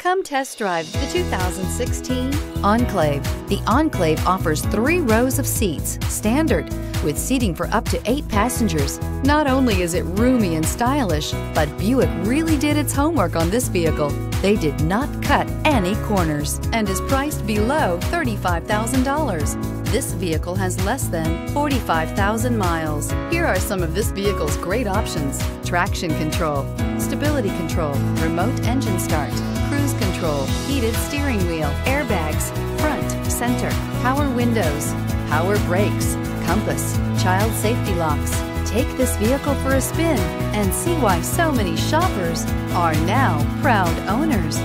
Come test drive the 2016 Enclave. The Enclave offers 3 rows of seats, standard, with seating for up to 8 passengers. Not only is it roomy and stylish, but Buick really did its homework on this vehicle. They did not cut any corners and is priced below $35,000. This vehicle has less than 45,000 miles. Here are some of this vehicle's great options: traction control, stability control, remote engine start, cruise control, heated steering wheel, airbags, front, center, power windows, power brakes, compass, child safety locks. Take this vehicle for a spin and see why so many shoppers are now proud owners.